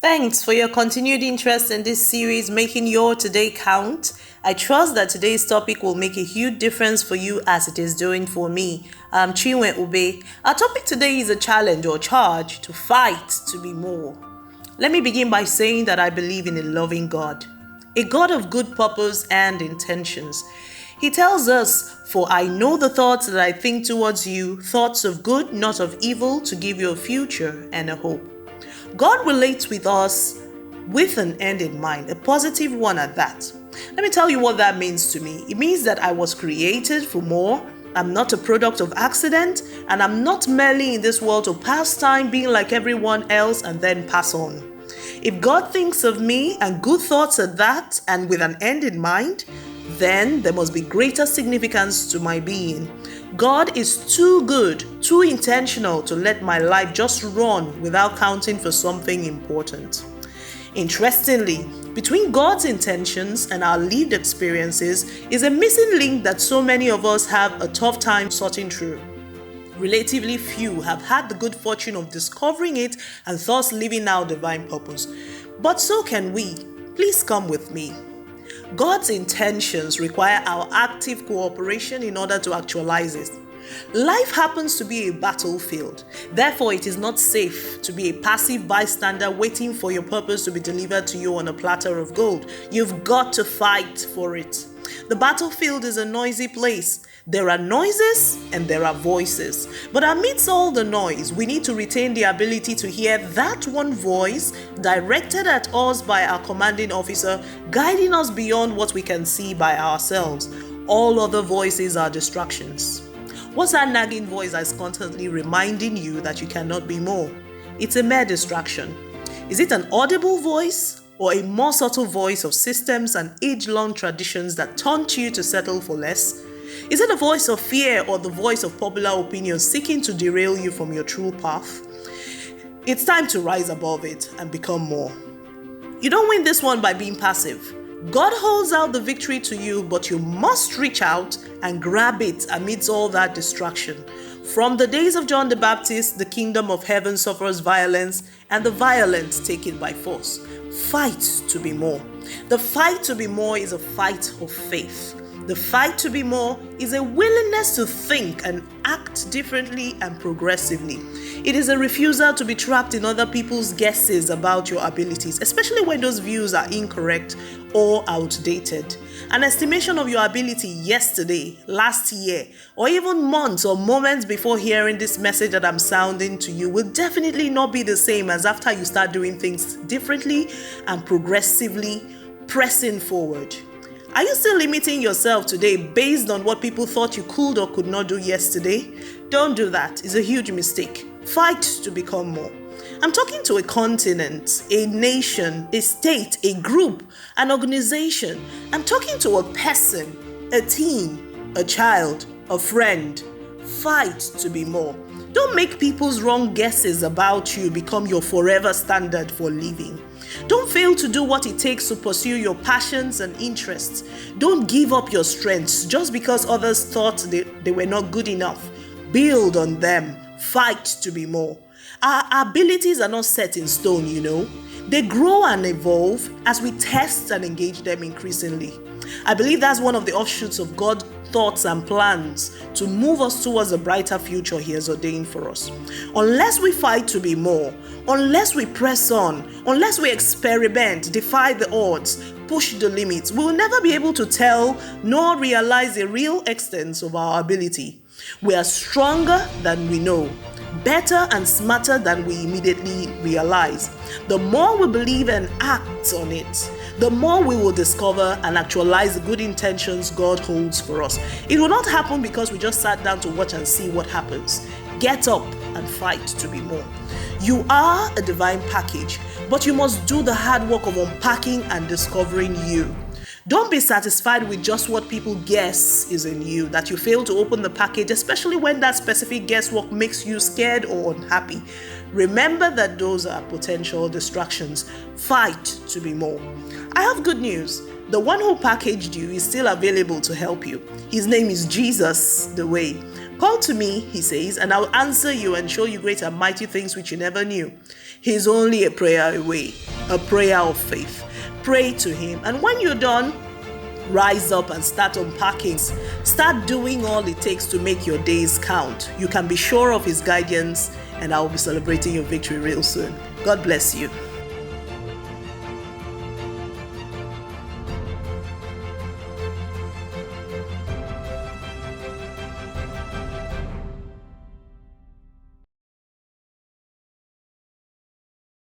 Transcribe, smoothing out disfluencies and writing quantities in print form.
Thanks for your continued interest in this series, Making Your Today Count. I trust that today's topic will make a huge difference for you as it is doing for me. I'm Chinwe Ube. Our topic today is a challenge or charge to fight to be more. Let me begin by saying that I believe in a loving God, a God of good purpose and intentions. He tells us, "For I know the thoughts that I think towards you, thoughts of good, not of evil, to give you a future and a hope." God relates with us with an end in mind, a positive one at that. Let me tell you what that means to me. It means that I was created for more. I'm not a product of accident, and I'm not merely in this world to pass time being like everyone else and then pass on. If God thinks of me and good thoughts at that and with an end in mind, then there must be greater significance to my being. God is too good, too intentional to let my life just run without counting for something important. Interestingly, between God's intentions and our lived experiences is a missing link that so many of us have a tough time sorting through. Relatively few have had the good fortune of discovering it and thus living out divine purpose. But so can we. Please come with me. God's intentions require our active cooperation in order to actualize it. Life happens to be a battlefield. Therefore, it is not safe to be a passive bystander waiting for your purpose to be delivered to you on a platter of gold. You've got to fight for it. The battlefield is a noisy place. There are noises and there are voices. But amidst all the noise, we need to retain the ability to hear that one voice directed at us by our commanding officer, guiding us beyond what we can see by ourselves. All other voices are distractions. What's that nagging voice that's constantly reminding you that you cannot be more? It's a mere distraction. Is it an audible voice or a more subtle voice of systems and age-long traditions that taunt you to settle for less? Is it a voice of fear or the voice of popular opinion seeking to derail you from your true path? It's time to rise above it and become more. You don't win this one by being passive. God holds out the victory to you, but you must reach out and grab it amidst all that distraction. From the days of John the Baptist, the kingdom of heaven suffers violence, and the violent take it by force. Fight to be more. The fight to be more is a fight of faith. The fight to be more is a willingness to think and act differently and progressively. It is a refusal to be trapped in other people's guesses about your abilities, especially when those views are incorrect or outdated. An estimation of your ability yesterday, last year, or even months or moments before hearing this message that I'm sounding to you will definitely not be the same as after you start doing things differently and progressively pressing forward. Are you still limiting yourself today based on what people thought you could or could not do yesterday? Don't do that. It's a huge mistake. Fight to become more. I'm talking to a continent, a nation, a state, a group, an organization. I'm talking to a person, a teen, a child, a friend. Fight to be more. Don't make people's wrong guesses about you become your forever standard for living. Don't fail to do what it takes to pursue your passions and interests. Don't give up your strengths just because others thought they were not good enough. Build on them. Fight to be more. Our abilities are not set in stone, you know. They grow and evolve as we test and engage them increasingly. I believe that's one of the offshoots of God's thoughts and plans to move us towards a brighter future He has ordained for us. Unless we fight to be more, unless we press on, unless we experiment, defy the odds, push the limits, we will never be able to tell nor realize the real extent of our ability. We are stronger than we know, better and smarter than we immediately realize. The more we believe and act on it, the more we will discover and actualize the good intentions God holds for us. It will not happen because we just sat down to watch and see what happens. Get up and fight to be more. You are a divine package, but you must do the hard work of unpacking and discovering you. Don't be satisfied with just what people guess is in you, that you fail to open the package, especially when that specific guesswork makes you scared or unhappy. Remember that those are potential distractions. Fight to be more. I have good news. The one who packaged you is still available to help you. His name is Jesus, the way. Call to me, he says, and I'll answer you and show you great and mighty things which you never knew. He's only a prayer away, a prayer of faith. Pray to him. And when you're done, rise up and start unpacking. Start doing all it takes to make your days count. You can be sure of his guidance, and I will be celebrating your victory real soon. God bless you.